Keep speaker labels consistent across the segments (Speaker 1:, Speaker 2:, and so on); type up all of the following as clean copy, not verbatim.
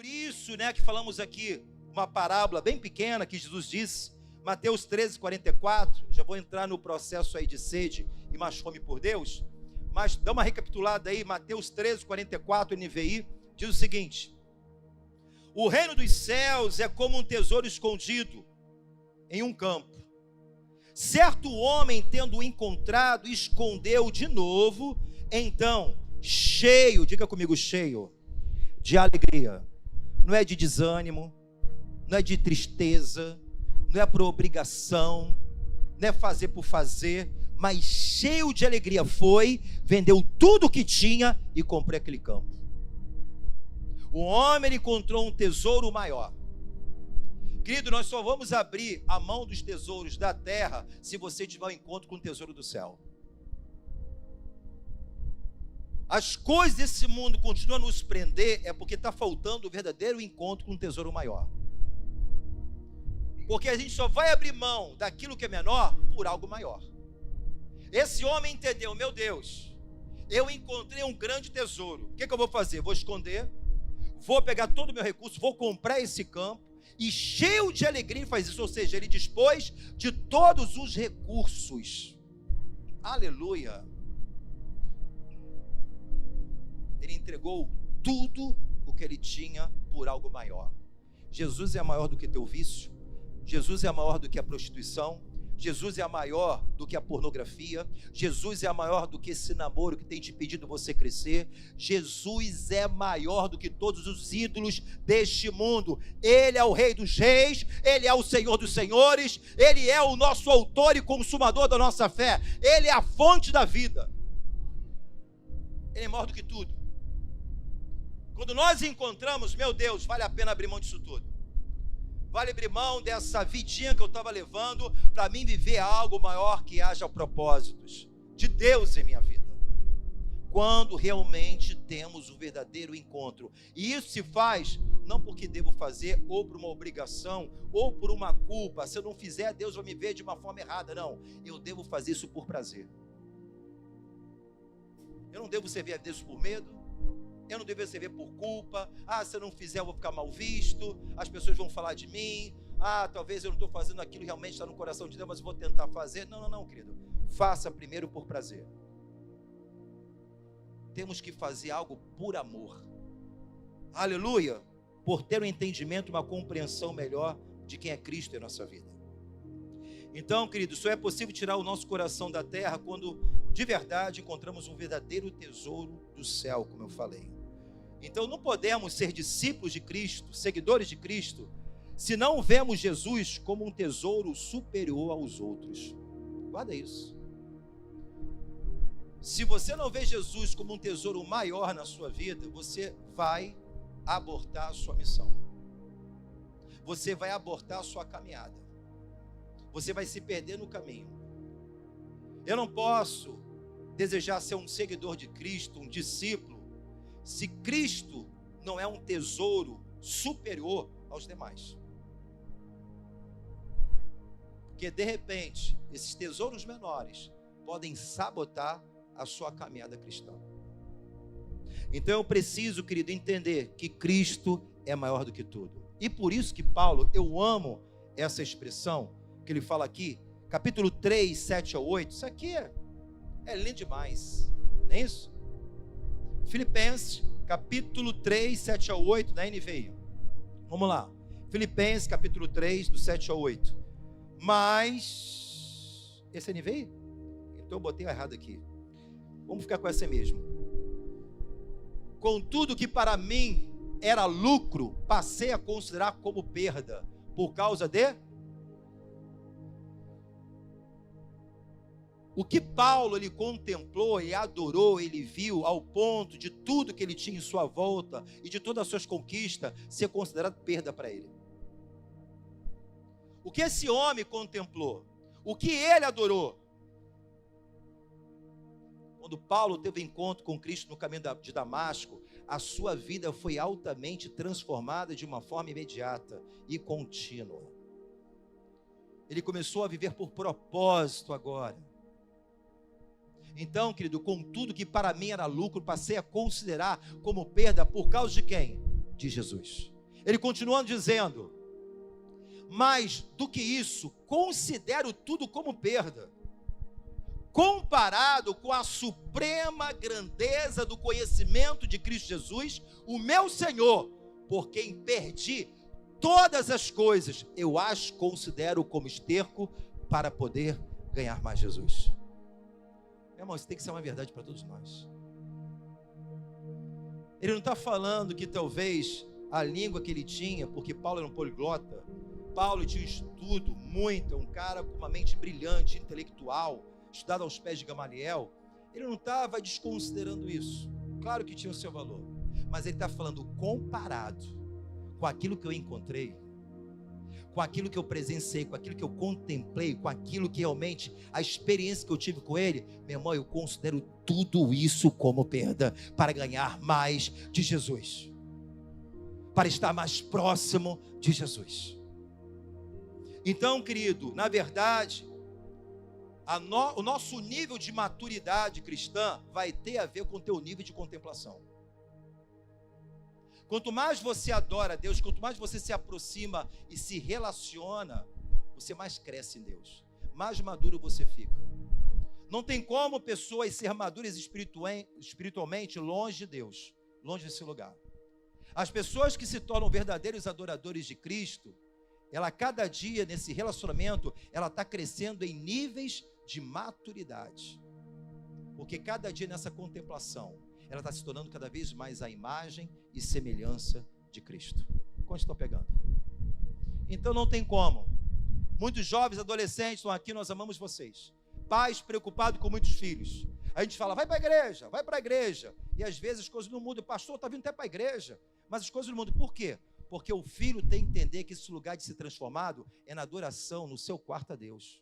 Speaker 1: por isso, que falamos aqui uma parábola bem pequena que Jesus disse, Mateus 13:44. Já vou entrar no processo aí de sede e mais fome por Deus, mas dá uma recapitulada aí. Mateus 13:44, NVI, diz o seguinte: o reino dos céus é como um tesouro escondido em um campo. Certo homem, tendo encontrado, escondeu de novo. Então, cheio, diga comigo, cheio de alegria, não é de desânimo, não é de tristeza, não é por obrigação, não é fazer por fazer, mas cheio de alegria foi, vendeu tudo o que tinha e comprou aquele campo. O homem encontrou um tesouro maior. Querido, nós só vamos abrir a mão dos tesouros da terra se você tiver um encontro com o tesouro do céu. As coisas desse mundo continuam a nos prender, é porque está faltando o verdadeiro encontro com um tesouro maior. Porque a gente só vai abrir mão daquilo que é menor por algo maior. Esse homem entendeu: meu Deus, eu encontrei um grande tesouro. O que eu vou fazer? Vou esconder, vou pegar todo o meu recurso, vou comprar esse campo, e cheio de alegria faz isso. Ou seja, ele dispôs de todos os recursos. Aleluia. Ele entregou tudo o que ele tinha por algo maior. Jesus é maior do que teu vício. Jesus é maior do que a prostituição. Jesus é maior do que a pornografia. Jesus é maior do que esse namoro que tem te impedido você crescer. Jesus é maior do que todos os ídolos deste mundo. Ele é o Rei dos Reis, Ele é o Senhor dos Senhores, Ele é o nosso autor e consumador da nossa fé. Ele é a fonte da vida. Ele é maior do que tudo. Quando nós encontramos, meu Deus, vale a pena abrir mão disso tudo. Vale abrir mão dessa vidinha que eu estava levando para mim viver algo maior, que haja propósitos de Deus em minha vida. Quando realmente temos o verdadeiro encontro. E isso se faz não porque devo fazer, ou por uma obrigação, ou por uma culpa. Se eu não fizer, Deus vai me ver de uma forma errada. Não, eu devo fazer isso por prazer. Eu não devo servir a Deus por medo. Eu não devo servir por culpa. Se eu não fizer eu vou ficar mal visto, as pessoas vão falar de mim. Talvez eu não estou fazendo aquilo, realmente está no coração de Deus, mas eu vou tentar fazer. Não, querido. Faça primeiro por prazer. Temos que fazer algo por amor. Aleluia. Por ter um entendimento, uma compreensão melhor de quem é Cristo em nossa vida. Então, querido, só é possível tirar o nosso coração da terra quando de verdade encontramos um verdadeiro tesouro do céu, como eu falei. Então não podemos ser discípulos de Cristo, seguidores de Cristo, se não vemos Jesus como um tesouro superior aos outros. Guarda isso. Se você não vê Jesus como um tesouro maior na sua vida, você vai abortar a sua missão. Você vai abortar a sua caminhada. Você vai se perder no caminho. Eu não posso desejar ser um seguidor de Cristo, um discípulo, se Cristo não é um tesouro superior aos demais. Porque de repente, esses tesouros menores podem sabotar a sua caminhada cristã. Então eu preciso, querido, entender que Cristo é maior do que tudo. E por isso que Paulo, eu amo essa expressão que ele fala aqui, capítulo 3, 7 a 8, isso aqui é lindo demais, não é isso? Filipenses, capítulo 3, 7 a 8, da NVI. Vamos lá. Filipenses, capítulo 3, do 7 a 8. Mas, esse é NVI? Então eu botei errado aqui. Vamos ficar com essa mesmo. Contudo que para mim era lucro, passei a considerar como perda, por causa de... O que Paulo ele contemplou e adorou, ele viu ao ponto de tudo que ele tinha em sua volta e de todas as suas conquistas ser considerado perda para ele. O que esse homem contemplou? O que ele adorou? Quando Paulo teve encontro com Cristo no caminho de Damasco, a sua vida foi altamente transformada de uma forma imediata e contínua. Ele começou a viver por propósito agora. Então, querido, com tudo que para mim era lucro, passei a considerar como perda por causa de quem? de Jesus. Ele continuando dizendo: mais do que isso, considero tudo como perda, comparado com a suprema grandeza do conhecimento de Cristo Jesus, o meu Senhor, por quem perdi todas as coisas, eu as considero como esterco para poder ganhar mais Jesus. Meu irmão, isso tem que ser uma verdade para todos nós. Ele não está falando que talvez a língua que ele tinha, porque Paulo era um poliglota, Paulo tinha um estudo muito, é um cara com uma mente brilhante, intelectual, estudado aos pés de Gamaliel. Ele não estava desconsiderando isso. Claro que tinha o seu valor, mas ele está falando comparado com aquilo que eu encontrei, com aquilo que eu presenciei, com aquilo que eu contemplei, com aquilo que realmente, a experiência que eu tive com ele, meu irmão, eu considero tudo isso como perda para ganhar mais de Jesus, para estar mais próximo de Jesus. Então, querido, na verdade, o nosso nível de maturidade cristã vai ter a ver com o teu nível de contemplação. Quanto mais você adora a Deus, quanto mais você se aproxima e se relaciona, você mais cresce em Deus, mais maduro você fica. Não tem como pessoas ser maduras espiritualmente longe de Deus, longe desse lugar. As pessoas que se tornam verdadeiros adoradores de Cristo, ela cada dia nesse relacionamento, ela está crescendo em níveis de maturidade, porque cada dia nessa contemplação, ela está se tornando cada vez mais a imagem e semelhança de Cristo. Quantos estão pegando? Então não tem como. Muitos jovens, adolescentes estão aqui, nós amamos vocês. Pais preocupados com muitos filhos. A gente fala, vai para a igreja. E às vezes as coisas não mudam. O pastor está vindo até para a igreja, mas as coisas não mudam. Por quê? Porque o filho tem que entender que esse lugar de ser transformado é na adoração, no seu quarto a Deus.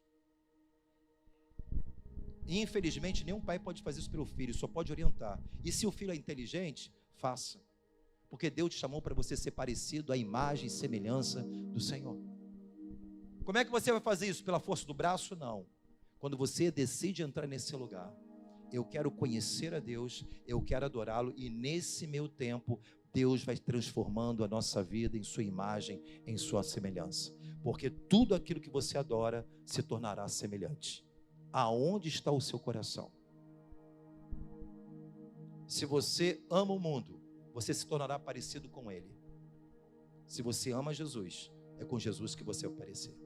Speaker 1: E infelizmente nenhum pai pode fazer isso pelo filho, só pode orientar. E se o filho é inteligente, faça. Porque Deus te chamou para você ser parecido à imagem e semelhança do Senhor. Como é que você vai fazer isso? Pela força do braço? Não. Quando você decide entrar nesse lugar, eu quero conhecer a Deus, eu quero adorá-lo, e nesse meu tempo, Deus vai transformando a nossa vida em sua imagem, em sua semelhança. Porque tudo aquilo que você adora se tornará semelhante. Aonde está o seu coração? Se você ama o mundo, você se tornará parecido com ele. Se você ama Jesus, é com Jesus que você vai parecer.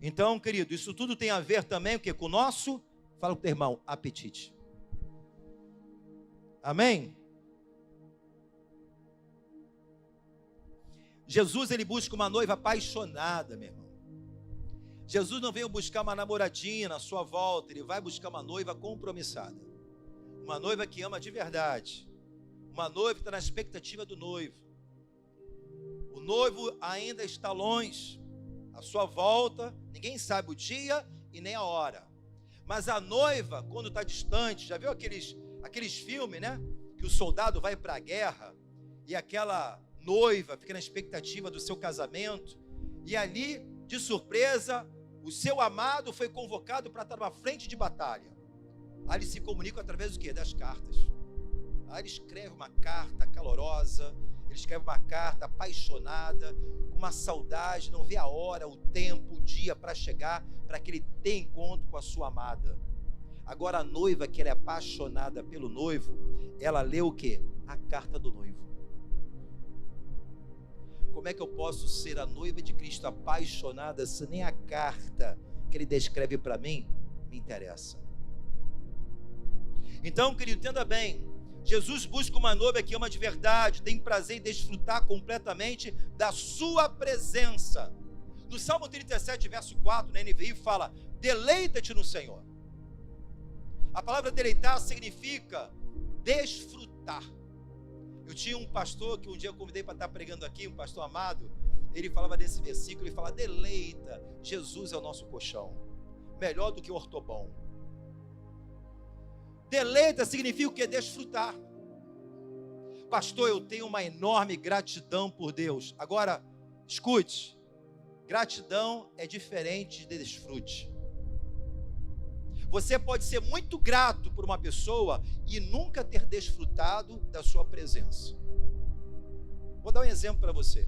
Speaker 1: Então, querido, isso tudo tem a ver também o quê? Com o nosso, fala com o teu irmão, apetite. Amém? Jesus, ele busca uma noiva apaixonada, meu irmão. Jesus não veio buscar uma namoradinha na sua volta, ele vai buscar uma noiva compromissada. Uma noiva que ama de verdade. Uma noiva que está na expectativa do noivo. O noivo ainda está longe. A sua volta, ninguém sabe o dia e nem a hora. Mas a noiva, quando está distante, já viu aqueles filmes, né? Que o soldado vai para a guerra e aquela noiva fica na expectativa do seu casamento. E ali, de surpresa, o seu amado foi convocado para estar numa frente de batalha. Aí eles se comunicam através do quê? Das cartas. Aí ele escreve uma carta calorosa, ele escreve uma carta apaixonada, com uma saudade, não vê a hora, o tempo, o dia para chegar, para que ele tenha encontro com a sua amada. Agora a noiva, que ela é apaixonada pelo noivo, ela lê o quê? A carta do noivo. Como é que eu posso ser a noiva de Cristo apaixonada se nem a carta que ele descreve para mim me interessa? Então, querido, entenda bem, Jesus busca uma noiva que ama de verdade, tem prazer em desfrutar completamente da sua presença. No Salmo 37, verso 4, na NVI, fala, deleita-te no Senhor. A palavra deleitar significa desfrutar. Eu tinha um pastor que um dia eu convidei para estar pregando aqui, um pastor amado, ele falava desse versículo, ele fala, deleita, Jesus é o nosso colchão, melhor do que o ortobom. Deleita significa o que? Desfrutar. Pastor, eu tenho uma enorme gratidão por Deus. Agora, escute, gratidão é diferente de desfrute. Você pode ser muito grato por uma pessoa e nunca ter desfrutado da sua presença. Vou dar um exemplo para você.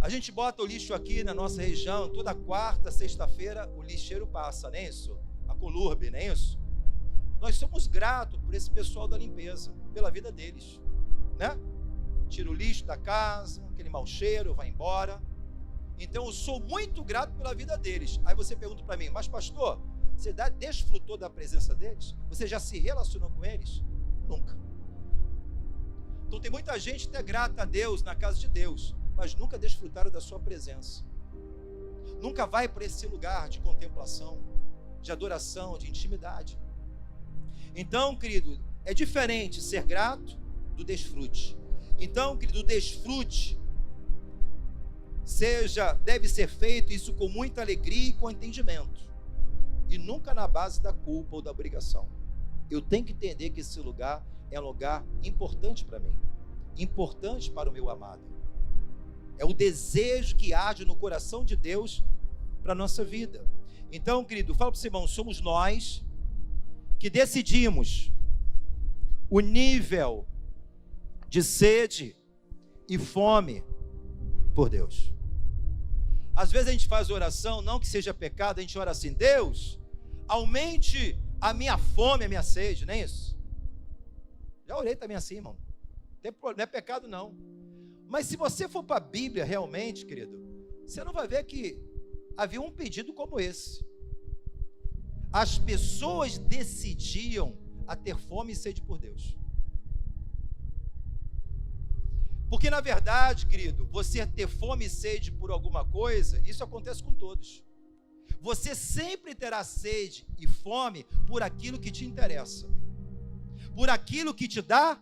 Speaker 1: A gente bota o lixo aqui na nossa região, toda quarta, sexta-feira, o lixeiro passa, não é isso? A Colurbe, não é isso? Nós somos gratos por esse pessoal da limpeza, pela vida deles, né? Tira o lixo da casa, aquele mau cheiro, vai embora. Então eu sou muito grato pela vida deles. Aí você pergunta para mim, mas pastor, você desfrutou da presença deles? Você já se relacionou com eles? Nunca. Então tem muita gente que é grata a Deus na casa de Deus, mas nunca desfrutaram da sua presença. Nunca vai para esse lugar de contemplação, de adoração, de intimidade. Então, querido, é diferente ser grato do desfrute. Então, querido, o desfrute deve ser feito isso com muita alegria e com entendimento, e nunca na base da culpa ou da obrigação. Eu tenho que entender que esse lugar é um lugar importante para mim, importante para o meu amado. É o desejo que age no coração de Deus para a nossa vida. Então, querido, fala para o seu irmão, somos nós que decidimos o nível de sede e fome por Deus. Às vezes a gente faz oração, não que seja pecado, a gente ora assim, Deus, aumente a minha fome, a minha sede, não é isso? Já orei também assim, irmão. Não é pecado não. Mas se você for para a Bíblia realmente, querido, você não vai ver que havia um pedido como esse. As pessoas decidiam a ter fome e sede por Deus. Porque na verdade, querido, você ter fome e sede por alguma coisa, isso acontece com todos. Você sempre terá sede e fome por aquilo que te interessa, por aquilo que te dá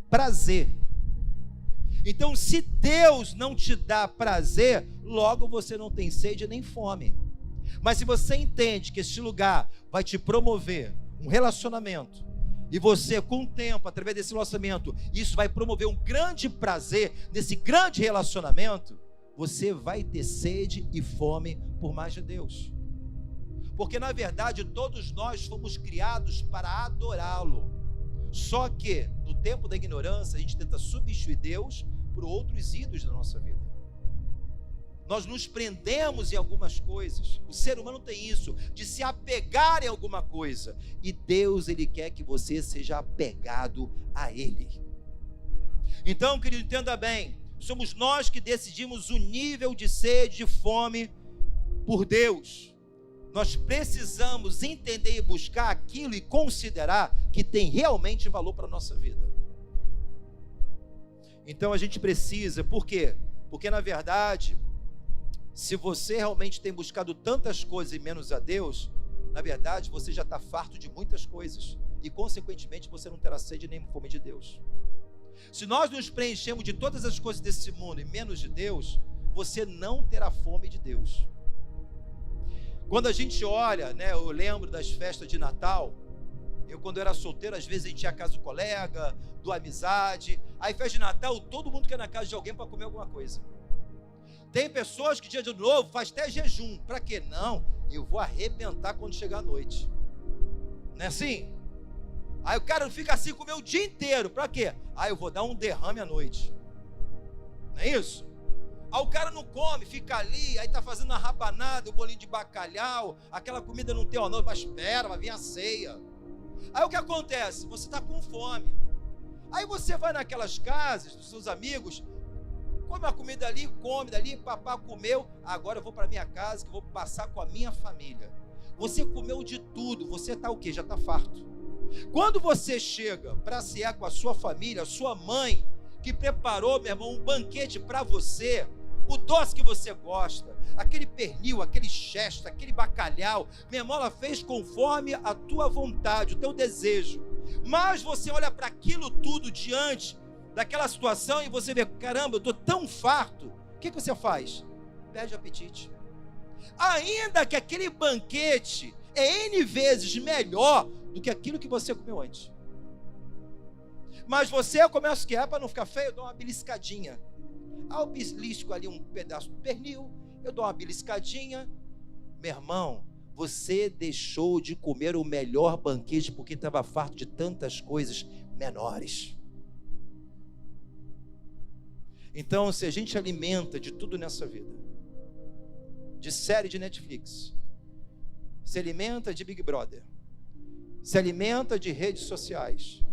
Speaker 1: prazer. Então, se Deus não te dá prazer, logo você não tem sede nem fome. Mas se você entende que este lugar vai te promover um relacionamento, e você, com o tempo, através desse relacionamento, isso vai promover um grande prazer nesse grande relacionamento, você vai ter sede e fome por mais de Deus. Porque, na verdade, todos nós fomos criados para adorá-lo. Só que, no tempo da ignorância, a gente tenta substituir Deus por outros ídolos da nossa vida. Nós nos prendemos em algumas coisas. O ser humano tem isso, de se apegar em alguma coisa. E Deus, Ele quer que você seja apegado a Ele. Então, querido, entenda bem. Somos nós que decidimos o nível de sede, de fome por Deus. Nós precisamos entender e buscar aquilo e considerar que tem realmente valor para a nossa vida. Então a gente precisa, por quê? Porque na verdade, se você realmente tem buscado tantas coisas e menos a Deus, na verdade você já está farto de muitas coisas e consequentemente você não terá sede nem fome de Deus. Se nós nos preenchemos de todas as coisas desse mundo e menos de Deus, você não terá fome de Deus. Quando a gente olha, né, eu lembro das festas de Natal. Quando eu era solteiro, às vezes a gente ia à casa do colega, do amizade. Aí festa de Natal, todo mundo quer ir na casa de alguém para comer alguma coisa. Tem pessoas que dia de novo faz até jejum. Para quê? Não, eu vou arrebentar quando chegar a noite. Não é assim? Aí o cara fica assim comer o dia inteiro. Para quê? Aí eu vou dar um derrame à noite. Não é isso? Aí o cara não come, fica ali, aí tá fazendo a rabanada, o bolinho de bacalhau, aquela comida não tem honor, mas espera, vai vir a ceia. Aí o que acontece? Você está com fome. Aí você vai naquelas casas dos seus amigos, come a comida ali, come dali, papá comeu, agora eu vou para minha casa que eu vou passar com a minha família. Você comeu de tudo, você está o quê? Já está farto. Quando você chega para cear com a sua família, a sua mãe, que preparou, meu irmão, um banquete para você, o doce que você gosta, aquele pernil, aquele chester, aquele bacalhau, minha irmã, ela fez conforme a tua vontade, o teu desejo. Mas você olha para aquilo tudo diante daquela situação e você vê, caramba, eu estou tão farto. O que você faz? Perde apetite. Ainda que aquele banquete é N vezes melhor do que aquilo que você comeu antes. Mas você começa o que é para não ficar feio, eu dou uma beliscadinha. Eu belisco ali um pedaço do pernil, eu dou uma beliscadinha. Meu irmão, você deixou de comer o melhor banquete porque estava farto de tantas coisas menores. Então, se a gente alimenta de tudo nessa vida, de série de Netflix, se alimenta de Big Brother, se alimenta de redes sociais,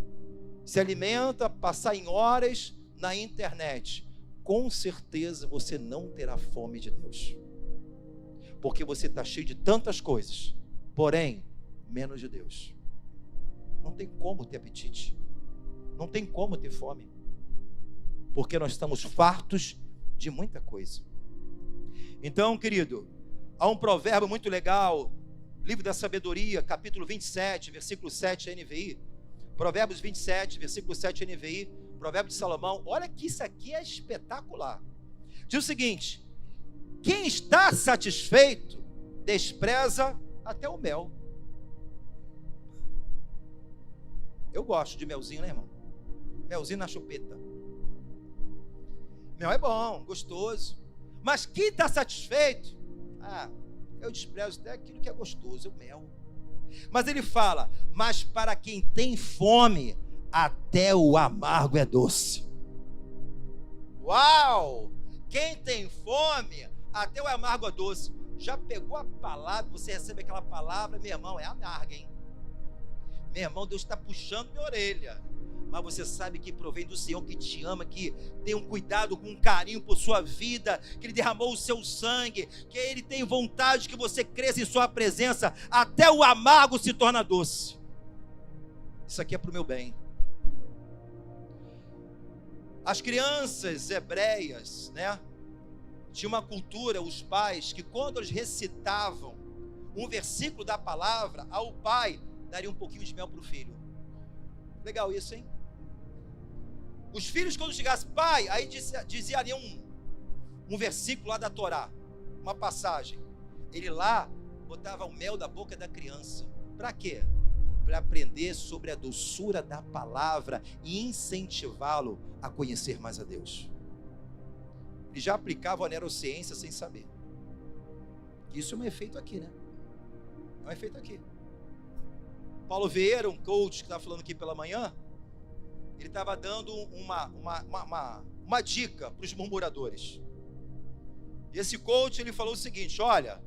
Speaker 1: se alimenta passar em horas na internet, com certeza você não terá fome de Deus, porque você está cheio de tantas coisas, porém, menos de Deus. Não tem como ter apetite, não tem como ter fome, porque nós estamos fartos de muita coisa. Então, querido, há um provérbio muito legal, livro da sabedoria, capítulo 27, versículo 7, NVI, Provérbios 27, versículo 7, NVI, provérbio de Salomão. Olha que isso aqui é espetacular. Diz o seguinte: quem está satisfeito despreza até o mel. Eu gosto de melzinho, né, irmão? Melzinho na chupeta. Mel é bom, gostoso. Mas quem está satisfeito, eu desprezo até aquilo que é gostoso, o mel. Mas ele fala, mas para quem tem fome, até o amargo é doce. Uau! Quem tem fome, até o amargo é doce. Já pegou a palavra, você recebe aquela palavra, meu irmão, é amarga, hein? Meu irmão, Deus está puxando minha orelha. Mas você sabe que provém do Senhor, que te ama, que tem um cuidado, com um carinho por sua vida, que Ele derramou o seu sangue, que Ele tem vontade que você cresça em sua presença, até o amargo se torna doce. Isso aqui é para o meu bem. As crianças hebreias, né, tinha uma cultura, os pais, que quando eles recitavam um versículo da palavra, ao pai daria um pouquinho de mel para o filho. Legal isso, hein? Os filhos, quando chegassem, pai, aí dizia ali um versículo lá da Torá, uma passagem. Ele lá botava o mel da boca da criança. Para quê? Para aprender sobre a doçura da palavra e incentivá-lo a conhecer mais a Deus. Ele já aplicava a neurociência sem saber. Isso é um efeito aqui, né? É um efeito aqui. Paulo Vieira, um coach que estava falando aqui pela manhã, ele estava dando uma dica para os murmuradores. E esse coach, ele falou o seguinte: olha,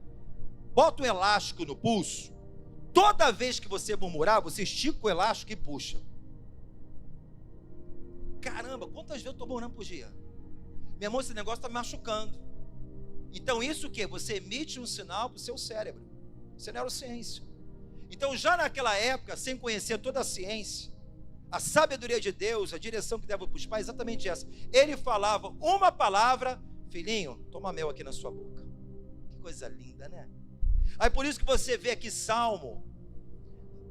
Speaker 1: bota um elástico no pulso, toda vez que você murmurar, você estica o elástico e puxa. Caramba, quantas vezes eu estou murmurando por dia? Meu irmão, esse negócio está me machucando. Então isso o quê? Você emite um sinal para o seu cérebro. Isso é neurociência. Então já naquela época, sem conhecer toda a ciência, a sabedoria de Deus, a direção que dava para os pais, exatamente essa. Ele falava uma palavra: filhinho, toma mel aqui na sua boca. Que coisa linda, né? Aí por isso que você vê aqui Salmo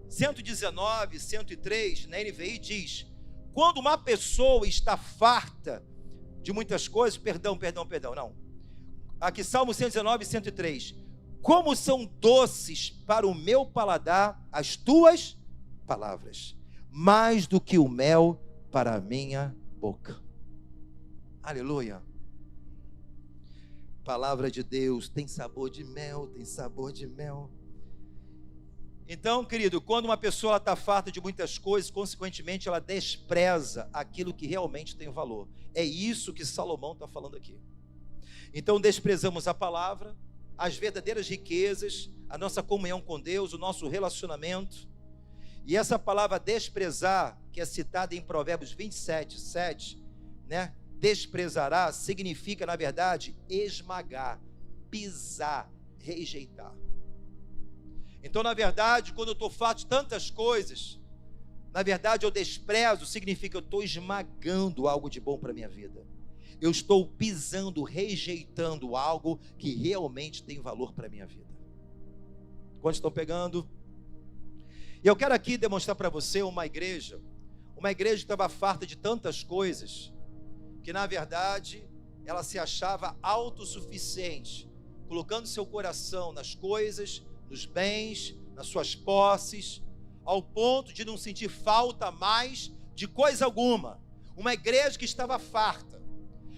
Speaker 1: 119, 103, na NVI diz: quando uma pessoa está farta de muitas coisas, não. Aqui Salmo 119, 103. Como são doces para o meu paladar as tuas palavras, mais do que o mel para a minha boca. Aleluia. Palavra de Deus tem sabor de mel, tem sabor de mel. Então, querido, quando uma pessoa está farta de muitas coisas, consequentemente ela despreza aquilo que realmente tem valor. É isso que Salomão está falando aqui. Então desprezamos a palavra, as verdadeiras riquezas, a nossa comunhão com Deus, o nosso relacionamento. E essa palavra desprezar, que é citada em Provérbios 27, 7, né? Desprezará, significa, na verdade, esmagar, pisar, rejeitar. Então, na verdade, quando eu estou farto de tantas coisas, na verdade, eu desprezo, significa eu estou esmagando algo de bom para a minha vida. Eu estou pisando, rejeitando algo que realmente tem valor para a minha vida. Quantos estão pegando? E eu quero aqui demonstrar para você uma igreja que estava farta de tantas coisas, que na verdade, ela se achava autossuficiente, colocando seu coração nas coisas, nos bens, nas suas posses, ao ponto de não sentir falta mais de coisa alguma. Uma igreja que estava farta.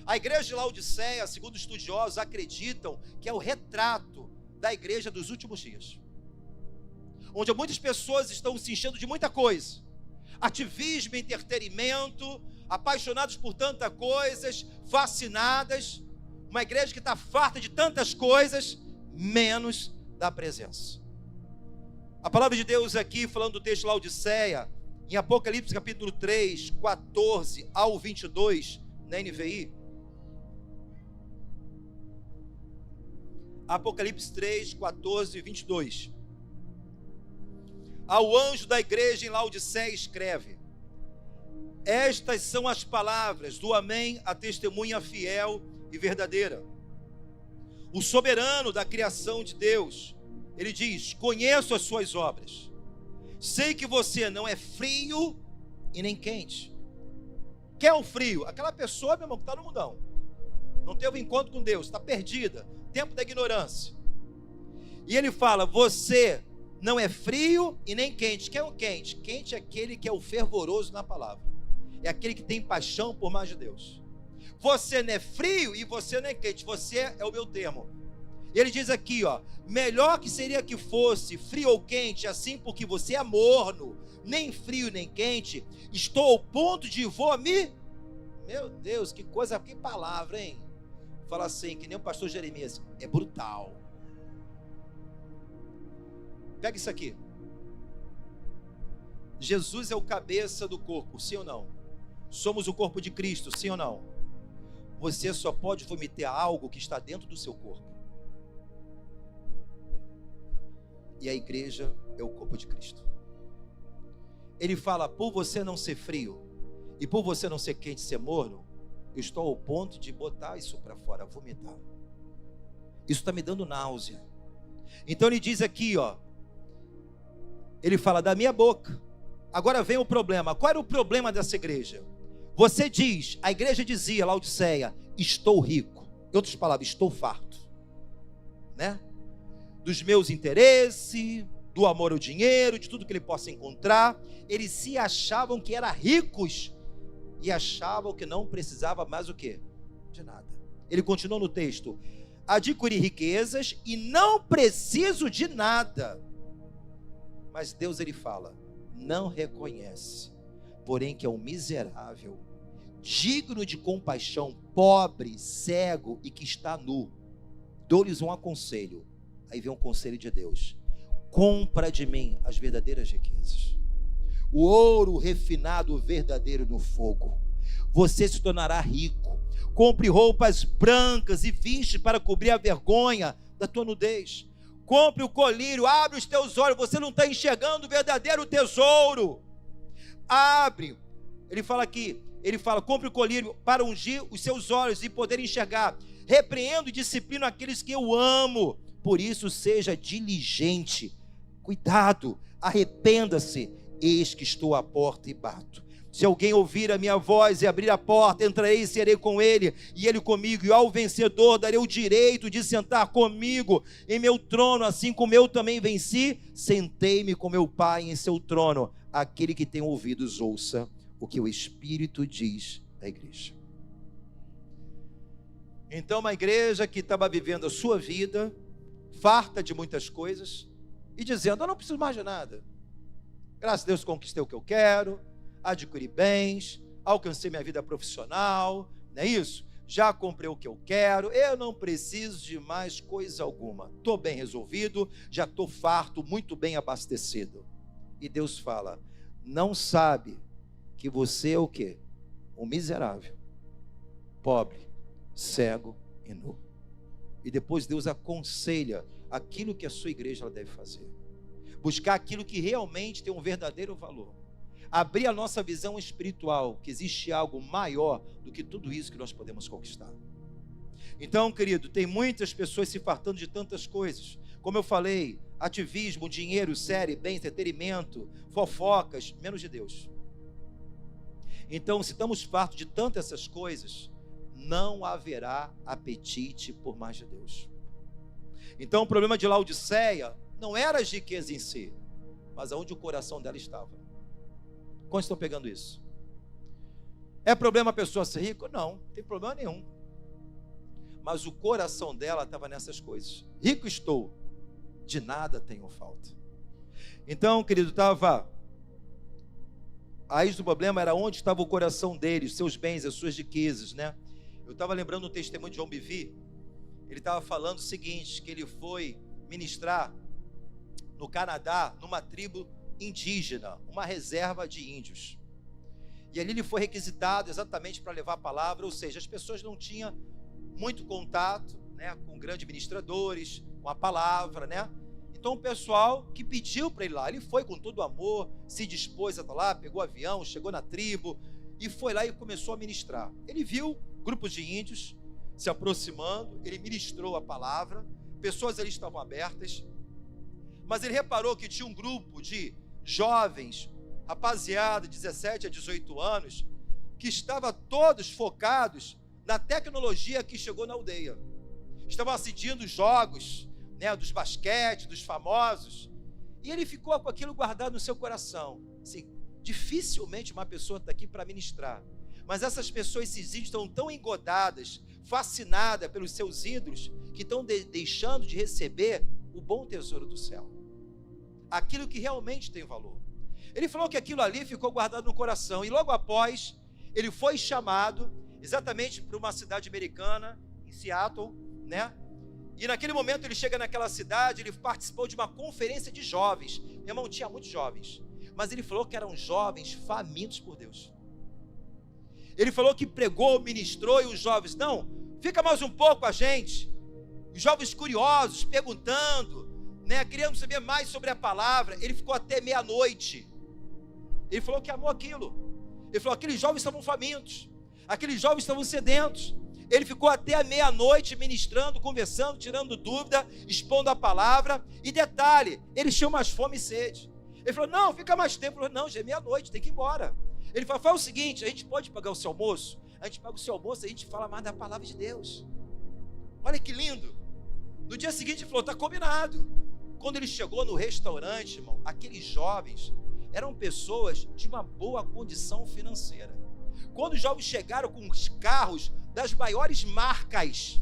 Speaker 1: A igreja de Laodiceia, segundo estudiosos, acreditam que é o retrato da igreja dos últimos dias, onde muitas pessoas estão se enchendo de muita coisa, ativismo, entretenimento, apaixonados por tantas coisas, fascinadas, uma igreja que está farta de tantas coisas, menos da presença. A palavra de Deus aqui, falando do texto Laodiceia, em Apocalipse capítulo 3, 14 ao 22, na NVI. Apocalipse 3, 14 e 22. Ao anjo da igreja em Laodiceia escreve: estas são as palavras do Amém, a testemunha fiel e verdadeira, o soberano da criação de Deus. Ele diz: conheço as suas obras, sei que você não é frio e nem quente. Quem é o frio? Aquela pessoa, meu irmão, que está no mundão, não teve um encontro com Deus, está perdida, tempo da ignorância. E ele fala: você não é frio e nem quente. Quem é o quente? Quente é aquele que é o fervoroso na palavra, é aquele que tem paixão por mais de Deus. Você não é frio e você não é quente, você é o meu termo. Ele diz aqui, ó: melhor que seria que fosse frio ou quente, assim, porque você é morno, nem frio nem quente, estou ao ponto de vomitar. Meu Deus, que coisa, que palavra, hein? Fala assim, que nem o pastor Jeremias, é brutal. Pega isso aqui. Jesus é o cabeça do corpo, sim ou não? Somos o corpo de Cristo, sim ou não? Você só pode vomitar algo que está dentro do seu corpo. E a igreja é o corpo de Cristo. Ele fala: por você não ser frio e por você não ser quente, ser morno, eu estou ao ponto de botar isso para fora, vomitar. Isso está me dando náusea. Então ele diz aqui, ó, ele fala: da minha boca. Agora vem o problema. Qual era o problema dessa igreja? Você diz, a igreja dizia, Laodiceia: estou rico. Em outras palavras, estou farto, né? Dos meus interesses, do amor ao dinheiro, de tudo que ele possa encontrar. Eles se achavam que eram ricos e achavam que não precisava mais o quê? De nada. Ele continua no texto: adquiri riquezas e não preciso de nada. Mas Deus, ele fala: não reconhece, porém que é um miserável, digno de compaixão, pobre, cego e que está nu. Dou-lhes um aconselho. Aí vem um conselho de Deus: compra de mim as verdadeiras riquezas, o ouro refinado verdadeiro no fogo. Você se tornará rico. Compre roupas brancas e viste para cobrir a vergonha da tua nudez. Compre o colírio, abre os teus olhos. Você não está enxergando o verdadeiro tesouro. Abre. Ele fala aqui, ele fala: compre o colírio para ungir os seus olhos e poder enxergar. Repreendo e disciplino aqueles que eu amo. Por isso seja diligente. Cuidado, arrependa-se. Eis que estou à porta e bato. Se alguém ouvir a minha voz e abrir a porta, entrarei e serei com ele, e ele comigo. E ao vencedor darei o direito de sentar comigo em meu trono, assim como eu também venci, sentei-me com meu Pai em seu trono. Aquele que tem ouvidos, ouça o que o Espírito diz à igreja. Então, uma igreja que estava vivendo a sua vida, farta de muitas coisas, e dizendo: eu não preciso mais de nada. Graças a Deus conquistei o que eu quero, adquiri bens, alcancei minha vida profissional, não é isso? Já comprei o que eu quero, eu não preciso de mais coisa alguma. Estou bem resolvido, já estou farto, muito bem abastecido. E Deus fala: não sabe que você é o quê? Um miserável, pobre, cego e nu. E depois Deus aconselha aquilo que a sua igreja deve fazer. Buscar aquilo que realmente tem um verdadeiro valor. Abrir a nossa visão espiritual, que existe algo maior do que tudo isso que nós podemos conquistar. Então, querido, tem muitas pessoas se fartando de tantas coisas. Como eu falei, ativismo, dinheiro, série, bem, entretenimento, fofocas, menos de Deus. Então, se estamos fartos de tantas essas coisas, não haverá apetite por mais de Deus. Então, o problema de Laodiceia não era as riquezas em si, mas aonde o coração dela estava. Quantos estão pegando isso? É problema a pessoa ser rica? Não, não tem problema nenhum. Mas o coração dela estava nessas coisas. Rico estou, de nada tenho falta. Então, querido, estava raiz do problema era onde estava o coração deles, seus bens, as suas riquezas, né? Eu estava lembrando o testemunho de João Bivi. Ele estava falando o seguinte, que ele foi ministrar no Canadá, numa tribo indígena, uma reserva de índios. E ali ele foi requisitado exatamente para levar a palavra, ou seja, as pessoas não tinham muito contato, né, com grandes ministradores, com a palavra, né? Então o pessoal que pediu para ele lá, ele foi com todo amor, se dispôs a estar lá, pegou o avião, chegou na tribo e foi lá e começou a ministrar. Ele viu grupos de índios se aproximando, ele ministrou a palavra, pessoas ali estavam abertas, mas ele reparou que tinha um grupo de jovens, rapaziada, 17 a 18 anos, que estava todos focados na tecnologia que chegou na aldeia. Estavam assistindo os jogos, né, dos basquete, dos famosos, e ele ficou com aquilo guardado no seu coração. Assim, dificilmente uma pessoa está aqui para ministrar, mas essas pessoas, esses índios, estão tão engodadas, fascinadas pelos seus ídolos, que estão deixando de receber o bom tesouro do céu, aquilo que realmente tem valor. Ele falou que aquilo ali ficou guardado no coração, e logo após, ele foi chamado exatamente para uma cidade americana, em Seattle, né? E naquele momento ele chega naquela cidade, ele participou de uma conferência de jovens. Meu irmão, tinha muitos jovens, mas ele falou que eram jovens famintos por Deus. Ele falou que pregou, ministrou, e os jovens, não, fica mais um pouco com a gente. Os jovens curiosos, perguntando, né, querendo saber mais sobre a palavra. Ele ficou até meia-noite. Ele falou que amou aquilo. Ele falou, aqueles jovens estavam famintos, aqueles jovens estavam sedentos. Ele ficou até a meia-noite ministrando, conversando, tirando dúvida, expondo a palavra. E detalhe, eles tinham mais fome e sede. Ele falou, não, fica mais tempo. Ele falou, não, já é meia-noite, tem que ir embora. Ele falou, faz o seguinte, a gente pode pagar o seu almoço? A gente paga o seu almoço, a gente fala mais da palavra de Deus. Olha que lindo. No dia seguinte ele falou, está combinado. Quando ele chegou no restaurante, irmão, aqueles jovens eram pessoas de uma boa condição financeira. Quando os jovens chegaram com os carros das maiores marcas,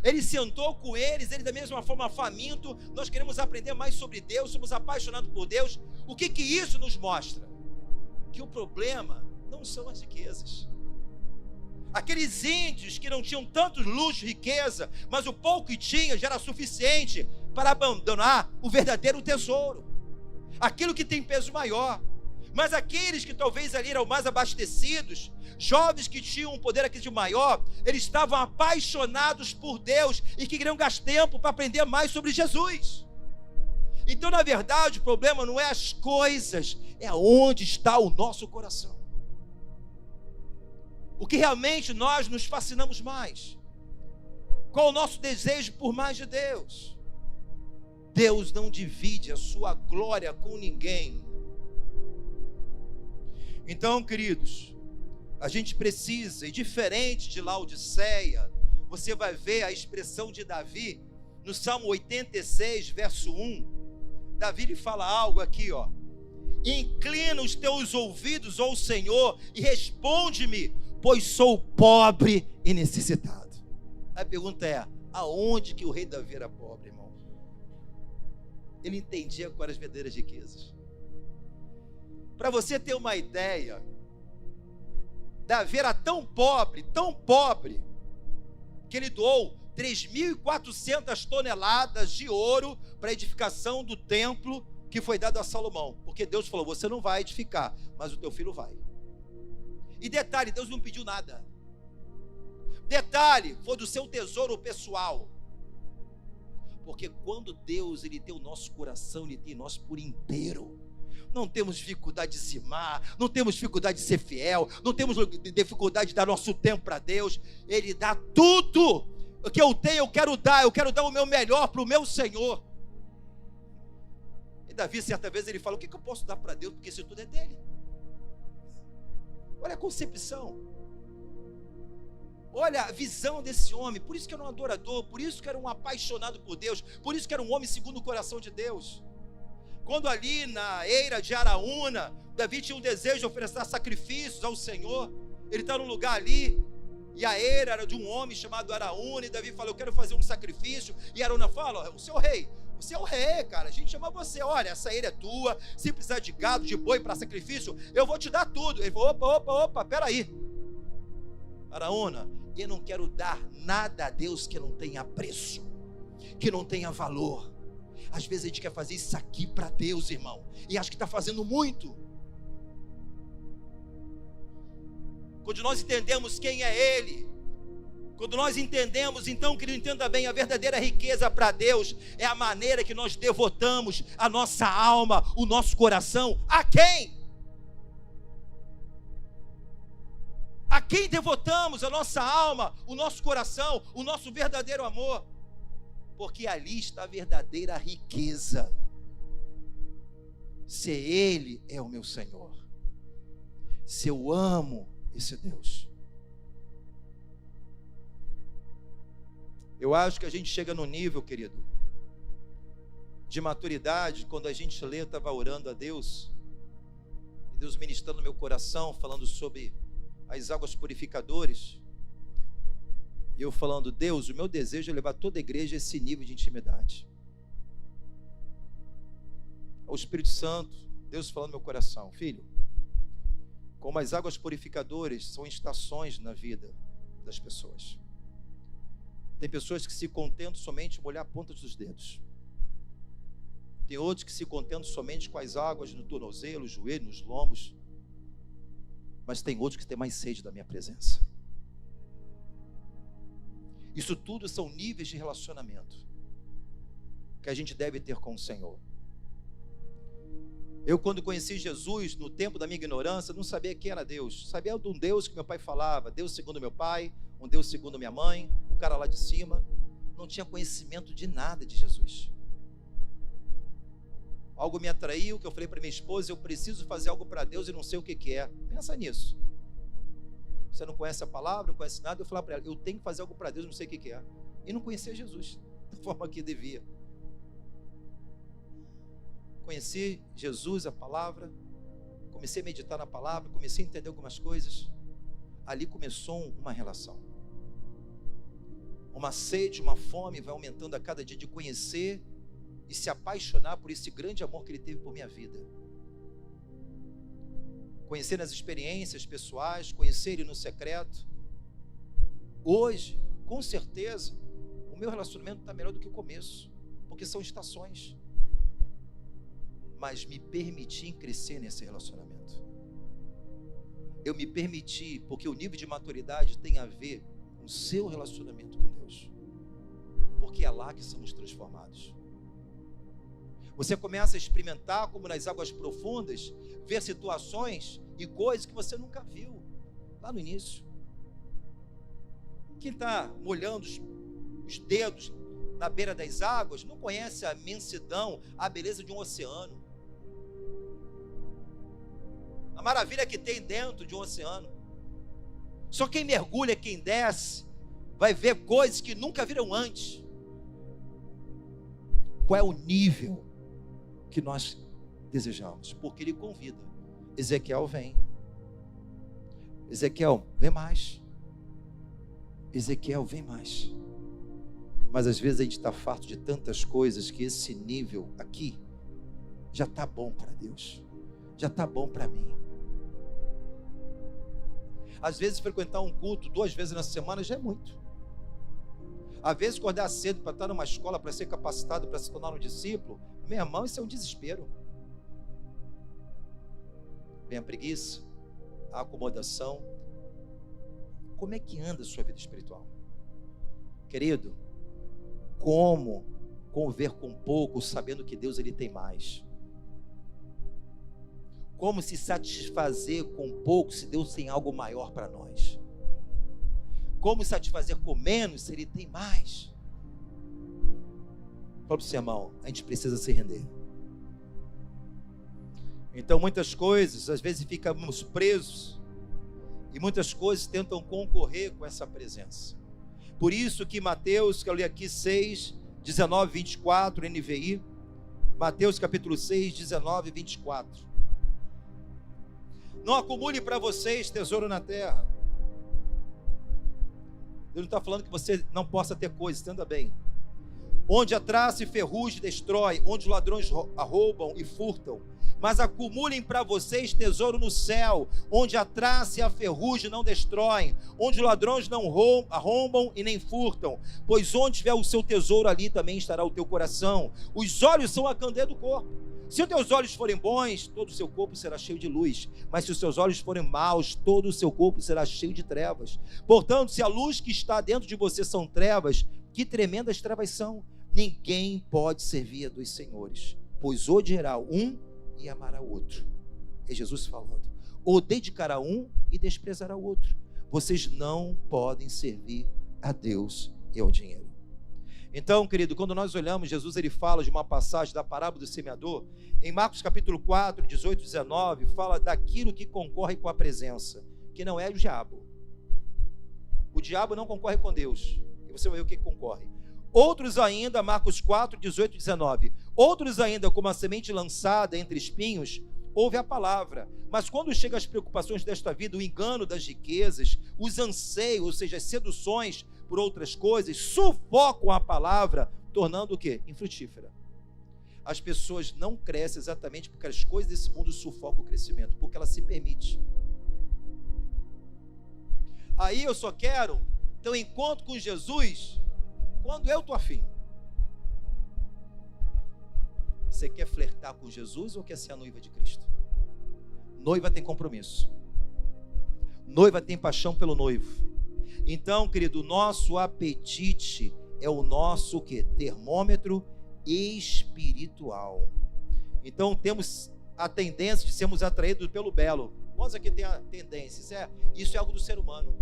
Speaker 1: ele sentou com eles da mesma forma faminto. Nós queremos aprender mais sobre Deus, somos apaixonados por Deus. O que isso nos mostra? Que o problema não são as riquezas. Aqueles índios que não tinham tanto luxo, riqueza, mas o pouco que tinham já era suficiente para abandonar o verdadeiro tesouro, aquilo que tem peso maior. Mas aqueles que talvez ali eram mais abastecidos, jovens que tinham um poder aquisitivo maior, eles estavam apaixonados por Deus e que queriam gastar tempo para aprender mais sobre Jesus. Então, na verdade, o problema não é as coisas, é onde está o nosso coração. O que realmente nós nos fascinamos mais? Qual o nosso desejo por mais de Deus? Deus não divide a sua glória com ninguém. Então, queridos, a gente precisa, e diferente de Laodiceia, você vai ver a expressão de Davi, no Salmo 86, verso 1, Davi lhe fala algo aqui, ó. Inclina os teus ouvidos ao Senhor e responde-me, pois sou pobre e necessitado. A pergunta é, aonde que o rei Davi era pobre, irmão? Ele entendia quais eram as verdadeiras riquezas. Para você ter uma ideia, Davi era tão pobre, que ele doou 3.400 toneladas de ouro para a edificação do templo que foi dado a Salomão, porque Deus falou, você não vai edificar, mas o teu filho vai. E detalhe, Deus não pediu nada. Detalhe, foi do seu tesouro pessoal. Porque quando Deus ele tem o nosso coração, ele tem nós por inteiro. Não temos dificuldade de cimar, não temos dificuldade de ser fiel, não temos dificuldade de dar nosso tempo para Deus. Ele dá tudo o que eu tenho, eu quero dar o meu melhor para o meu Senhor. E Davi, certa vez, ele fala, o que eu posso dar para Deus, porque isso tudo é dele. Olha a concepção, olha a visão desse homem. Por isso que era um adorador, por isso que era um apaixonado por Deus, por isso que era um homem segundo o coração de Deus. Quando ali na eira de Araúna, Davi tinha um desejo de oferecer sacrifícios ao Senhor, ele está num lugar ali, e a eira era de um homem chamado Araúna, e Davi fala, eu quero fazer um sacrifício, e Araúna fala, o seu rei, Você é o rei, cara. A gente chama você. Olha, essa ilha é tua. Se precisar de gado, de boi para sacrifício, eu vou te dar tudo. Ele falou: opa, peraí. Araúna, eu não quero dar nada a Deus que não tenha preço, que não tenha valor. Às vezes a gente quer fazer isso aqui para Deus, irmão, e acha que está fazendo muito. Quando nós entendemos quem é Ele, quando nós entendemos, então, que ele entenda bem, a verdadeira riqueza para Deus é a maneira que nós devotamos a nossa alma, o nosso coração. A quem? A quem devotamos a nossa alma, o nosso coração, o nosso verdadeiro amor? Porque ali está a verdadeira riqueza. Se Ele é o meu Senhor, se eu amo esse Deus, eu acho que a gente chega no nível, querido, de maturidade, quando a gente lê, eu estava orando a Deus, e Deus ministrando no meu coração, falando sobre as águas purificadoras, e eu falando: Deus, o meu desejo é levar toda a igreja a esse nível de intimidade. O Espírito Santo, Deus falando no meu coração: filho, como as águas purificadoras são estações na vida das pessoas. Tem pessoas que se contentam somente em molhar a ponta dos dedos. Tem outros que se contentam somente com as águas no tornozelo, no joelho, nos lombos. Mas tem outros que têm mais sede da minha presença. Isso tudo são níveis de relacionamento que a gente deve ter com o Senhor. Eu, quando conheci Jesus, no tempo da minha ignorância, não sabia quem era Deus. Sabia de um Deus que meu pai falava, Deus segundo meu pai, um Deus segundo minha mãe, o cara lá de cima. Não tinha conhecimento de nada de Jesus. Algo me atraiu, que eu falei para minha esposa: eu preciso fazer algo para Deus e não sei o que é. Pensa nisso. Você não conhece a palavra, não conhece nada. Eu falava para ela: eu tenho que fazer algo para Deus, não sei o que é. E não conhecia Jesus da forma que devia. Conheci Jesus, a palavra, comecei a meditar na palavra, comecei a entender algumas coisas. Ali começou uma relação. Uma sede, uma fome vai aumentando a cada dia de conhecer e se apaixonar por esse grande amor que Ele teve por minha vida. Conhecer nas experiências pessoais, conhecer Ele no secreto. Hoje, com certeza, o meu relacionamento está melhor do que o começo, porque são estações. Mas me permiti crescer nesse relacionamento. Eu me permiti, porque o nível de maturidade tem a ver com o seu relacionamento com Deus. Porque é lá que somos transformados. Você começa a experimentar, como nas águas profundas, ver situações e coisas que você nunca viu lá no início. Quem está molhando os dedos na beira das águas não conhece a imensidão, a beleza de um oceano, a maravilha que tem dentro de um oceano. Só quem mergulha, quem desce, vai ver coisas que nunca viram antes. Qual é o nível que nós desejamos? Porque Ele convida. Ezequiel vem. Ezequiel, vem mais. Ezequiel, vem mais. Mas às vezes a gente está farto de tantas coisas que esse nível aqui já está bom para Deus, já está bom para mim. Às vezes frequentar um culto 2 vezes na semana já é muito. Às vezes acordar cedo para estar numa escola, para ser capacitado, para se tornar um discípulo, meu irmão, isso é um desespero. Vem a preguiça, a acomodação. Como é que anda a sua vida espiritual? Querido, como conviver com pouco, sabendo que Deus Ele tem mais? Como se satisfazer com pouco, se Deus tem algo maior para nós? Como satisfazer com menos, se Ele tem mais? Fala para o seu irmão, a gente precisa se render. Então muitas coisas, às vezes ficamos presos, e muitas coisas tentam concorrer com essa presença. Por isso que Mateus, que eu li aqui 6, 19, 24, NVI, Mateus capítulo 6, 19 e 24. Não acumule para vocês tesouro na terra. Deus não está falando que você não possa ter coisas, entenda bem. onde a traça e ferrugem destrói, onde os ladrões roubam e furtam. Mas acumulem para vocês tesouro no céu, onde a traça e a ferrugem não destroem, onde os ladrões não arrombam e nem furtam. Pois onde tiver o seu tesouro, ali também estará o teu coração. Os olhos são a candeia do corpo. Se os teus olhos forem bons, todo o seu corpo será cheio de luz. Mas se os seus olhos forem maus, todo o seu corpo será cheio de trevas. Portanto, se a luz que está dentro de você são trevas, que tremendas trevas são! Ninguém pode servir a dois senhores, pois odiará um e amará o outro. É Jesus falando. Ou dedicará um e desprezará o outro. Vocês não podem servir a Deus e ao dinheiro. Então, querido, quando nós olhamos, Jesus ele fala de uma passagem da parábola do semeador, em Marcos capítulo 4, 18 e 19, fala daquilo que concorre com a presença, que não é o diabo. O diabo não concorre com Deus. E você vai ver o que concorre. Outros ainda, Marcos 4, 18 e 19, outros ainda, como a semente lançada entre espinhos, ouve a palavra, mas quando chegam as preocupações desta vida, o engano das riquezas, os anseios, ou seja, as seduções por outras coisas, sufocam a palavra, tornando o quê? Infrutífera. As pessoas não crescem exatamente porque as coisas desse mundo sufocam o crescimento, porque ela se permite. Aí eu só quero ter um encontro com Jesus quando eu estou afim. Você quer flertar com Jesus ou quer ser a noiva de Cristo? Noiva tem compromisso. Noiva tem paixão pelo noivo. Então, querido, o nosso apetite é o nosso que? Termômetro espiritual. Então, temos a tendência de sermos atraídos pelo belo. Nós aqui temos a tendência. Isso é algo do ser humano.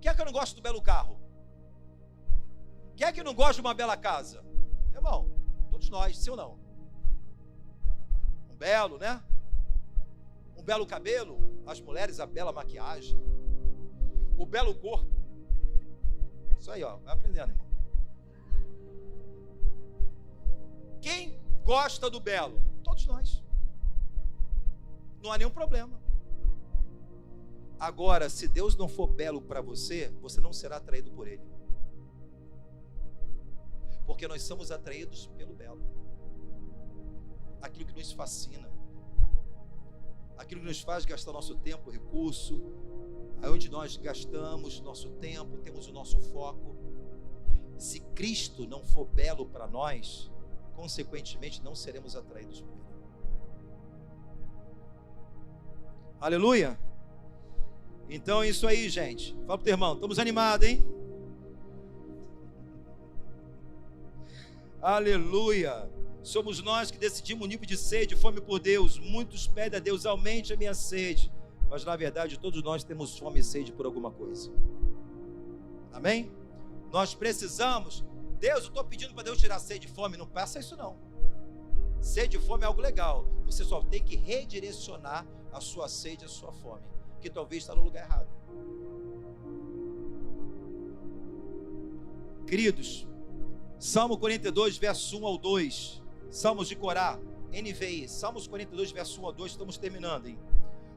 Speaker 1: Quem é que não gosta do belo carro? Quem é que não gosta de uma bela casa? Irmão, todos nós, sim ou não? Um belo, né? Um belo cabelo, as mulheres, a bela maquiagem, o belo corpo. Isso aí, ó, vai aprendendo, irmão. Quem gosta do belo? Todos nós. Não há nenhum problema. Agora, se Deus não for belo para você, você não será atraído por Ele. Porque nós somos atraídos pelo belo. Aquilo que nos fascina. Aquilo que nos faz gastar nosso tempo, recurso. Onde nós gastamos nosso tempo, temos o nosso foco. Se Cristo não for belo para nós, consequentemente não seremos atraídos por Ele. Aleluia! Então é isso aí, gente. Fala pro teu irmão, estamos animados, hein? Aleluia! Somos nós que decidimos o nível de sede, fome por Deus. Muitos pedem a Deus, aumente a minha sede. Mas na verdade todos nós temos fome e sede por alguma coisa. Amém? Nós precisamos. Deus, eu estou pedindo para Deus tirar sede e fome. Não passa isso não. Sede e fome é algo legal. Você só tem que redirecionar a sua sede e a sua fome, que talvez está no lugar errado. Queridos, Salmo 42, verso 1 ao 2, Salmos de Corá, NVI, Salmos 42, verso 1 ao 2, estamos terminando, hein?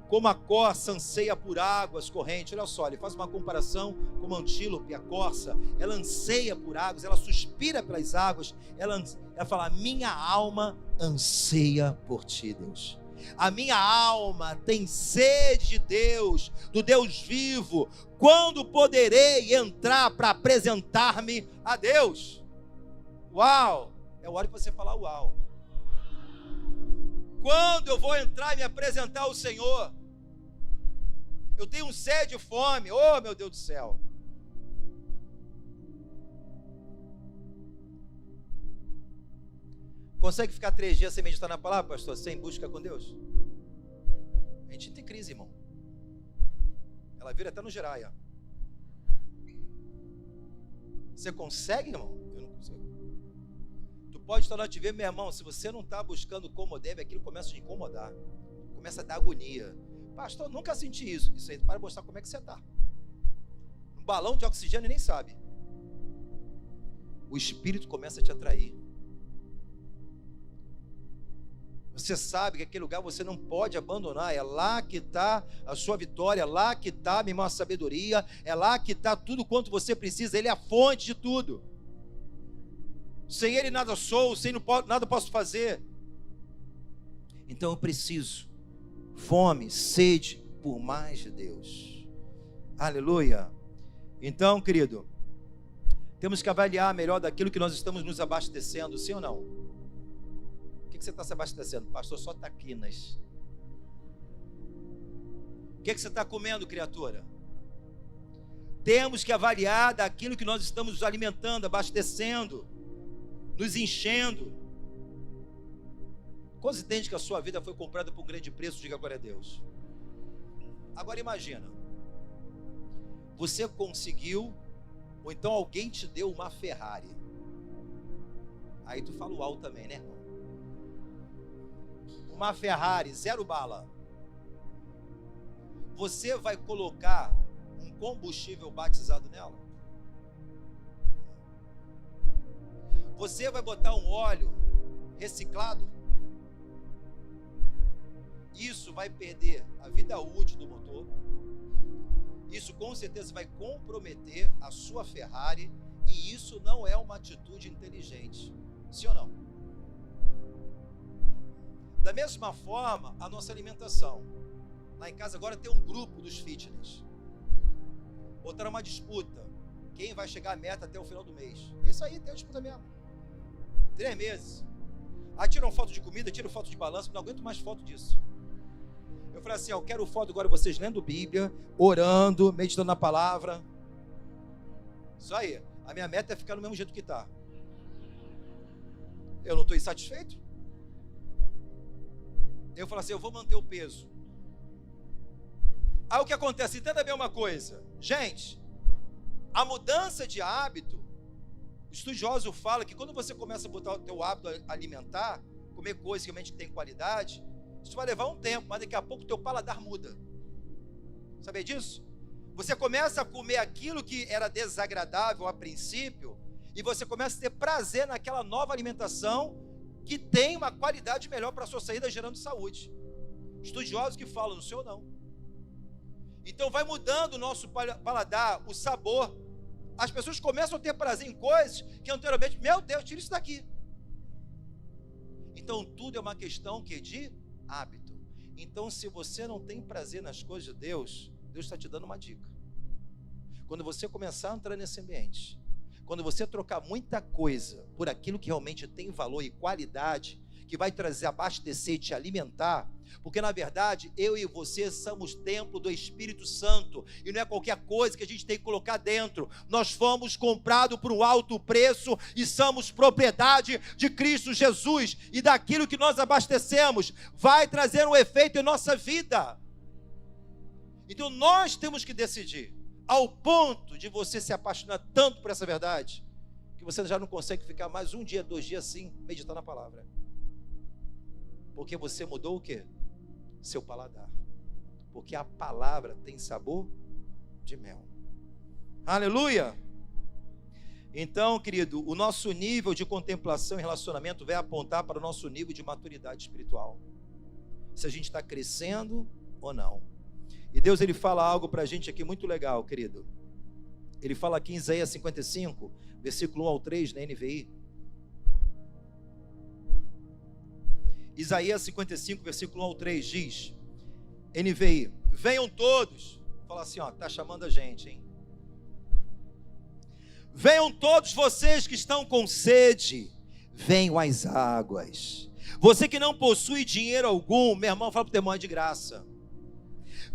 Speaker 1: Como a corça anseia por águas correntes, olha só, ele faz uma comparação como a antílope, a corça, ela anseia por águas, ela suspira pelas águas, ela fala, minha alma anseia por ti, Deus. A minha alma tem sede de Deus, do Deus vivo. Quando poderei entrar para apresentar-me a Deus? Uau! É hora de você falar uau. Quando eu vou entrar e me apresentar ao Senhor? Eu tenho sede e fome, oh meu Deus do céu. Consegue ficar 3 dias sem meditar na palavra, pastor? Sem busca com Deus? A gente tem crise, irmão. Ela vira até no giraia. Você consegue, irmão? Eu não consigo. Tu pode estar lá te ver, meu irmão, se você não está buscando como deve, aquilo começa a te incomodar. Começa a dar agonia. Pastor, nunca senti isso. Isso aí para mostrar como é que você está. Um balão de oxigênio nem sabe. O Espírito começa a te atrair. Você sabe que aquele lugar você não pode abandonar. É lá que está a sua vitória. É lá que está, minha irmã, a sabedoria. É lá que está tudo quanto você precisa. Ele é a fonte de tudo. Sem Ele nada sou, sem nada posso fazer. Então eu preciso, fome, sede por mais de Deus. Aleluia. Então, querido, temos que avaliar melhor daquilo que nós estamos nos abastecendo, sim ou não? O que você está se abastecendo? Pastor, só taquinas. O que você está comendo, criatura? Temos que avaliar daquilo que nós estamos nos alimentando, abastecendo, nos enchendo. Quantos entendem que a sua vida foi comprada por um grande preço? Diga glória a Deus. Agora imagina, você conseguiu, ou então alguém te deu uma Ferrari. Aí tu fala uau também, né, irmão? Uma Ferrari, 0 bala. Você vai colocar um combustível batizado nela? Você vai botar um óleo reciclado? Isso vai perder a vida útil do motor. Isso com certeza vai comprometer a sua Ferrari. E isso não é uma atitude inteligente. Sim ou não? Da mesma forma, a nossa alimentação. Lá em casa agora tem um grupo dos fitness. Botaram uma disputa. Quem vai chegar à meta até o final do mês? É isso aí, tem uma disputa mesmo. 3 meses. Aí tiram foto de comida, tiram foto de balanço. Não aguento mais foto disso. Eu falei assim, eu quero foto agora vocês lendo Bíblia, orando, meditando na palavra. Isso aí. A minha meta é ficar no mesmo jeito que está. Eu não estou insatisfeito. Eu falo assim, eu vou manter o peso. Aí o que acontece? Entenda bem uma coisa. Gente, a mudança de hábito, o estudioso fala que quando você começa a botar o teu hábito alimentar, comer coisas realmente que tem qualidade, isso vai levar um tempo, mas daqui a pouco o teu paladar muda. Sabia disso? Você começa a comer aquilo que era desagradável a princípio, e você começa a ter prazer naquela nova alimentação que tem uma qualidade melhor para a sua saída, gerando saúde. Estudiosos que falam, não sei ou não. Então vai mudando o nosso paladar, o sabor. As pessoas começam a ter prazer em coisas que anteriormente, meu Deus, tira isso daqui. Então tudo é uma questão que de hábito. Então se você não tem prazer nas coisas de Deus, Deus está te dando uma dica. Quando você começar a entrar nesse ambiente, quando você trocar muita coisa por aquilo que realmente tem valor e qualidade, que vai trazer, abastecer e te alimentar, porque na verdade eu e você somos templo do Espírito Santo, e não é qualquer coisa que a gente tem que colocar dentro. Nós fomos comprados por um alto preço e somos propriedade de Cristo Jesus, e daquilo que nós abastecemos vai trazer um efeito em nossa vida. Então nós temos que decidir, ao ponto de você se apaixonar tanto por essa verdade, que você já não consegue ficar mais 1 dia, 2 dias assim, meditando na palavra. Porque você mudou o quê? Seu paladar. Porque a palavra tem sabor de mel. Aleluia! Então, querido, o nosso nível de contemplação e relacionamento vai apontar para o nosso nível de maturidade espiritual. Se a gente está crescendo ou não. E Deus, Ele fala algo para a gente aqui muito legal, querido. Ele fala aqui em Isaías 55, versículo 1 ao 3, na NVI. Isaías 55, versículo 1 ao 3 diz, NVI, venham todos, fala assim, ó, tá chamando a gente, hein? Venham todos vocês que estão com sede, venham às águas. Você que não possui dinheiro algum, meu irmão, fala pro teu irmão, é de graça.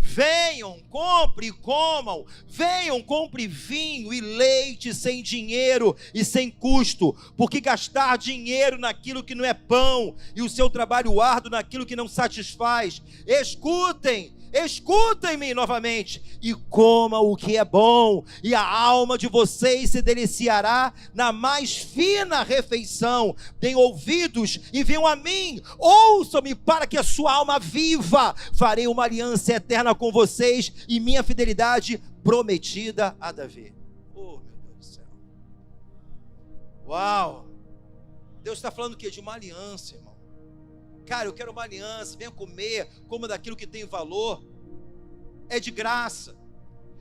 Speaker 1: Venham, compre e comam. Venham, compre vinho e leite sem dinheiro e sem custo, porque gastar dinheiro naquilo que não é pão e o seu trabalho árduo naquilo que não satisfaz. Escutem-me novamente e comam o que é bom, e a alma de vocês se deliciará na mais fina refeição. Deem ouvidos e venham a mim, ouçam-me para que a sua alma viva. Farei uma aliança eterna com vocês e minha fidelidade prometida a Davi. Oh, meu Deus do céu. Uau! Deus está falando o quê? De uma aliança, irmão. Cara, eu quero uma aliança, venha comer, coma daquilo que tem valor, é de graça.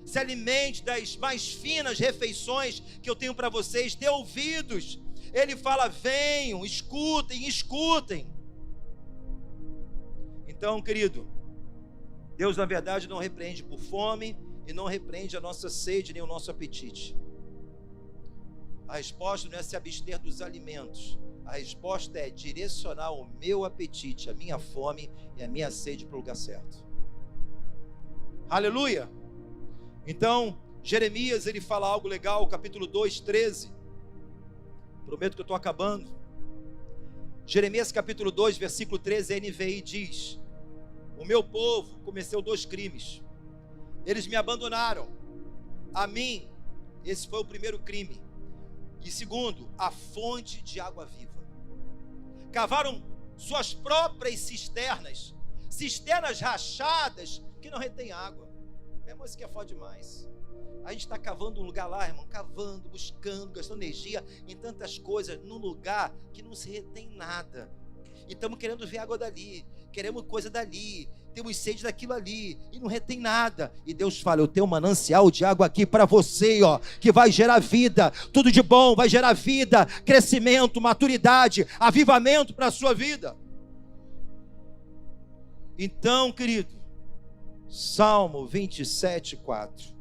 Speaker 1: Se alimente das mais finas refeições que eu tenho para vocês, dê ouvidos, Ele fala: venham, escutem, escutem. Então, querido, Deus na verdade não repreende por fome e não repreende a nossa sede nem o nosso apetite. A resposta não é se abster dos alimentos. A resposta é direcionar o meu apetite, a minha fome e a minha sede para o lugar certo. Aleluia! Então, Jeremias, ele fala algo legal, capítulo 2, 13. Prometo que eu estou acabando. Jeremias capítulo 2, versículo 13, a NVI diz: o meu povo cometeu 2 crimes. Eles me abandonaram. A mim, esse foi o primeiro crime. E segundo, a fonte de água viva. Cavaram suas próprias cisternas, cisternas rachadas que não retêm água. Meu irmão, isso que é foda demais. A gente está cavando um lugar lá, irmão, cavando, buscando, gastando energia em tantas coisas, num lugar que não se retém nada. E estamos querendo ver água dali, queremos coisa dali, temos sede daquilo ali, e não retém nada. E Deus fala: eu tenho um manancial de água aqui para você, ó, que vai gerar vida, tudo de bom, vai gerar vida, crescimento, maturidade, avivamento para a sua vida. Então, querido, Salmo 27, 4.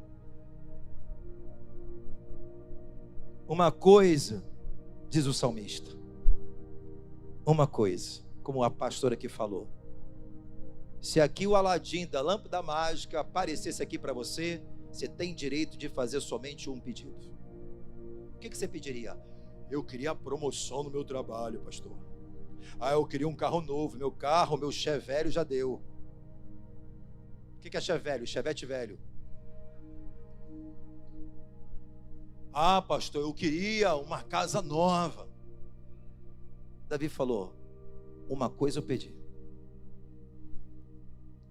Speaker 1: Uma coisa, diz o salmista, uma coisa, como a pastora aqui falou: se aqui o Aladim da lâmpada mágica aparecesse aqui para você, você tem direito de fazer somente um pedido. O que você pediria? Eu queria a promoção no meu trabalho, pastor. Eu queria um carro novo. Meu Chevette velho já deu. O que é Chevette velho? Chevette velho. Pastor, eu queria uma casa nova. Davi falou: uma coisa eu pedi,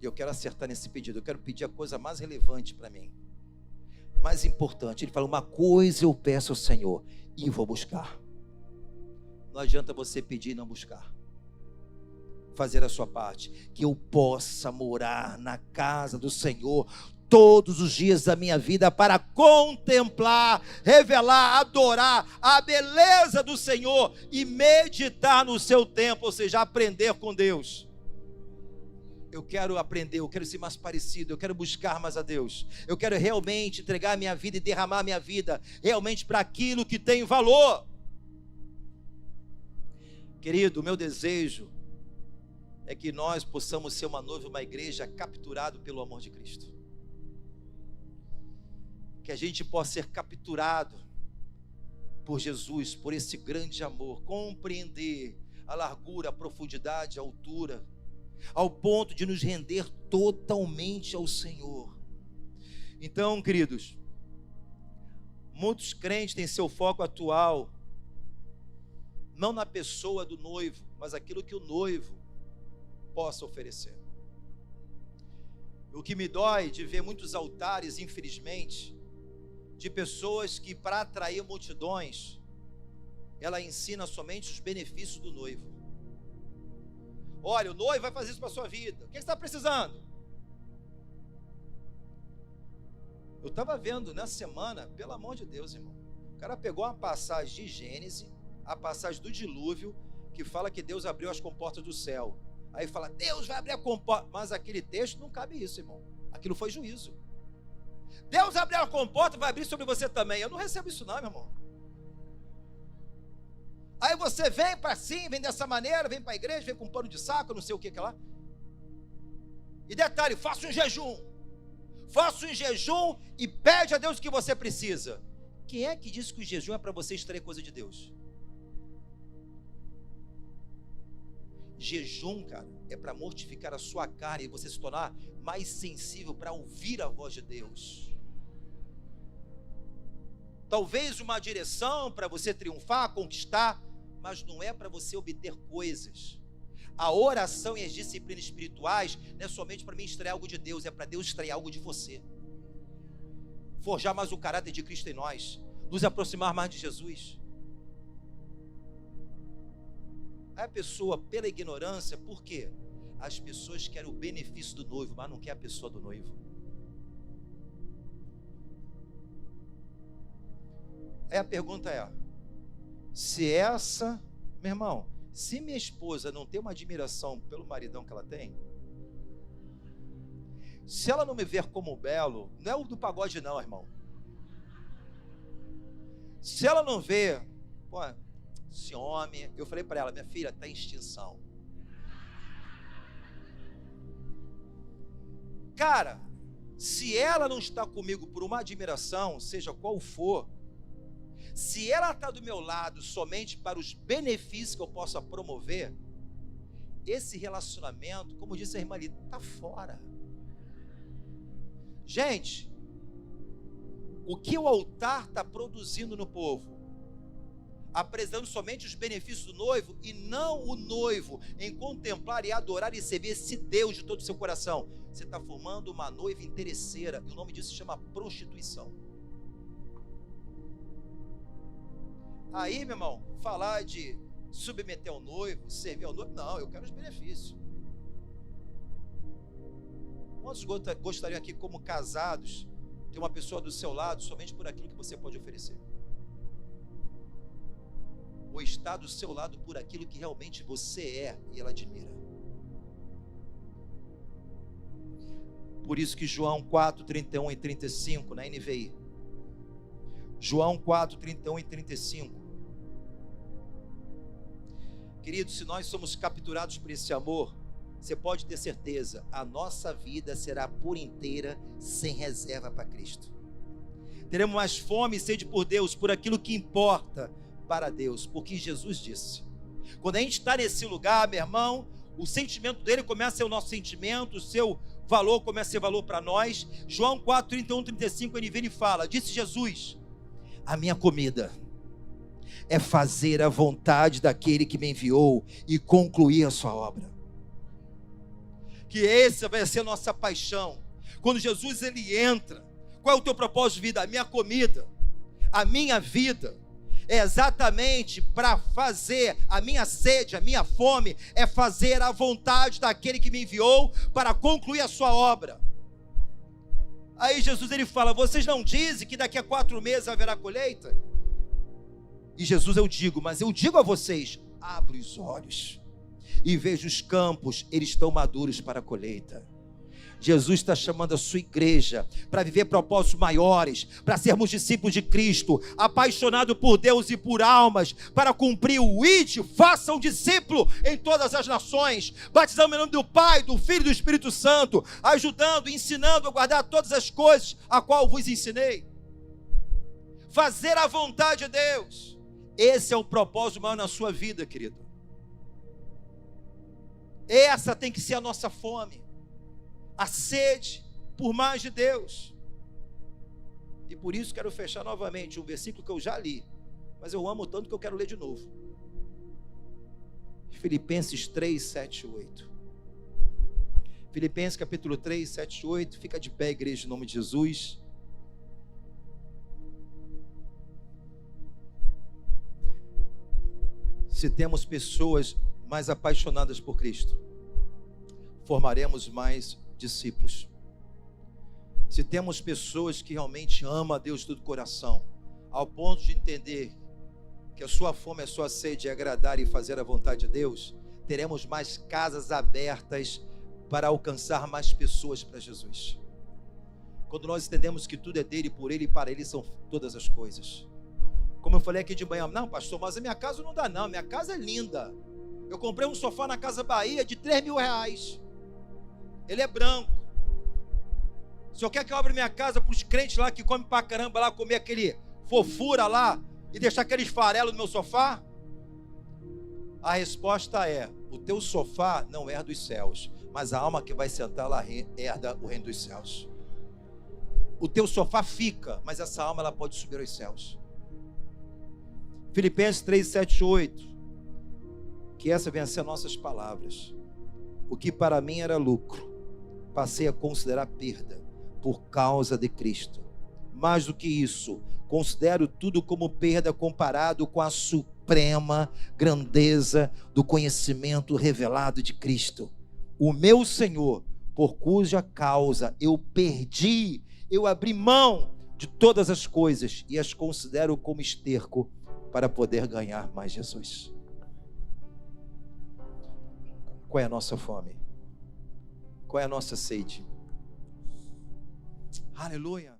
Speaker 1: e eu quero acertar nesse pedido. Eu quero pedir a coisa mais relevante para mim, mais importante. Ele fala: uma coisa eu peço ao Senhor e vou buscar. Não adianta você pedir e não buscar. Fazer a sua parte, que eu possa morar na casa do Senhor todos os dias da minha vida, para contemplar, revelar, adorar a beleza do Senhor e meditar no seu templo, ou seja, aprender com Deus. Eu quero aprender, eu quero ser mais parecido, eu quero buscar mais a Deus. Eu quero realmente entregar a minha vida e derramar a minha vida realmente para aquilo que tem valor. Querido, o meu desejo é que nós possamos ser uma noiva, uma igreja capturado pelo amor de Cristo. Que a gente possa ser capturado por Jesus, por esse grande amor, compreender a largura, a profundidade, a altura, ao ponto de nos render totalmente ao Senhor. Então, queridos, muitos crentes têm seu foco atual não na pessoa do noivo, mas aquilo que o noivo possa oferecer. O que me dói de ver muitos altares, infelizmente, de pessoas que, para atrair multidões, ela ensina somente os benefícios do noivo. Olha, o noivo vai fazer isso para a sua vida. O que você está precisando? Eu estava vendo nessa semana, pelo amor de Deus, irmão, o cara pegou uma passagem de Gênesis, a passagem do dilúvio, que fala que Deus abriu as comportas do céu. Aí fala: Deus vai abrir a comporta. Mas aquele texto não cabe isso, irmão. Aquilo foi juízo. Deus abriu a comporta, vai abrir sobre você também. Eu não recebo isso não, meu irmão. Aí você vem para assim, vem dessa maneira, vem para a igreja, vem com um pano de saco, não sei o que é lá. E detalhe: faça um jejum. Faça um jejum e pede a Deus o que você precisa. Quem é que disse que o jejum é para você extrair coisa de Deus? Jejum, cara, é para mortificar a sua carne e você se tornar mais sensível para ouvir a voz de Deus. Talvez uma direção para você triunfar, conquistar, mas não é para você obter coisas. A oração e as disciplinas espirituais não é somente para mim extrair algo de Deus, é para Deus extrair algo de você. Forjar mais o caráter de Cristo em nós, nos aproximar mais de Jesus. Aí a pessoa, pela ignorância, por quê? As pessoas querem o benefício do noivo, mas não quer a pessoa do noivo. Aí a pergunta é: Meu irmão, se minha esposa não tem uma admiração pelo maridão que ela tem, se ela não me ver como belo, não é o do pagode não, irmão. Se ela não vê, pô, esse homem, eu falei para ela, minha filha, está em extinção. Cara, se ela não está comigo por uma admiração, seja qual for, se ela está do meu lado somente para os benefícios que eu possa promover, esse relacionamento, como disse a irmã ali, está fora. Gente, o que o altar está produzindo no povo? Apresentando somente os benefícios do noivo e não o noivo em contemplar e adorar e receber esse Deus de todo o seu coração. Você está formando uma noiva interesseira e o nome disso se chama prostituição. Aí, meu irmão, falar de submeter ao noivo, servir ao noivo, não, eu quero os benefícios. Quantos gostariam aqui, como casados, ter uma pessoa do seu lado somente por aquilo que você pode oferecer? Ou estar do seu lado por aquilo que realmente você é e ela admira? Por isso que João 4, 31 e 35, na NVI. João 4, 31 e 35. Querido, se nós somos capturados por esse amor, você pode ter certeza, a nossa vida será por inteira, sem reserva para Cristo. Teremos mais fome e sede por Deus, por aquilo que importa para Deus, porque Jesus disse. Quando a gente está nesse lugar, meu irmão, o sentimento dele começa a ser o nosso sentimento, o seu valor começa a ser valor para nós. João 4, 31, 35, ele vem e fala, disse Jesus, a minha comida é fazer a vontade daquele que me enviou e concluir a sua obra. Que essa vai ser a nossa paixão. Quando Jesus ele entra, qual é o teu propósito de vida? A minha comida, a minha vida é exatamente para fazer a minha sede, a minha fome, é fazer a vontade daquele que me enviou para concluir a sua obra. Aí Jesus ele fala, vocês não dizem que daqui a 4 meses haverá colheita? E Jesus eu digo, mas eu digo a vocês, abre os olhos e veja os campos, eles estão maduros para a colheita. Jesus está chamando a sua igreja para viver propósitos maiores, para sermos discípulos de Cristo, apaixonados por Deus e por almas, para cumprir o ide, faça um discípulo em todas as nações, batizando em nome do Pai, do Filho e do Espírito Santo, ajudando, ensinando a guardar todas as coisas a qual vos ensinei. Fazer a vontade de Deus, esse é o propósito maior na sua vida, querido. Essa tem que ser a nossa fome, a sede por mais de Deus. E por isso quero fechar novamente um versículo que eu já li, mas eu amo tanto que eu quero ler de novo. Filipenses 3, 7 e 8. Filipenses capítulo 3, 7 e 8. Fica de pé, igreja, em nome de Jesus. Se temos pessoas mais apaixonadas por Cristo, formaremos mais discípulos. Se temos pessoas que realmente amam a Deus de todo o coração, ao ponto de entender que a sua fome, a sua sede é agradar e fazer a vontade de Deus, teremos mais casas abertas para alcançar mais pessoas para Jesus. Quando nós entendemos que tudo é dele, por ele e para ele são todas as coisas. Como eu falei aqui de manhã, não pastor, mas a minha casa não dá não, minha casa é linda. Eu comprei um sofá na Casa Bahia de R$3.000. Ele é branco. O senhor quer que eu abra minha casa para os crentes lá que comem pra caramba lá, comer aquele fofura lá e deixar aqueles farelos no meu sofá? A resposta é, o teu sofá não é dos céus, mas a alma que vai sentar lá herda o reino dos céus. O teu sofá fica, mas essa alma ela pode subir aos céus. Filipenses 3, 7 e 8. Que essa venha a ser nossas palavras. O que para mim era lucro, passei a considerar perda por causa de Cristo. Mais do que isso, considero tudo como perda comparado com a suprema grandeza do conhecimento revelado de Cristo, o meu Senhor, por cuja causa eu abri mão de todas as coisas e as considero como esterco para poder ganhar mais Jesus. Qual é a nossa fome? Qual é a nossa sede? Aleluia.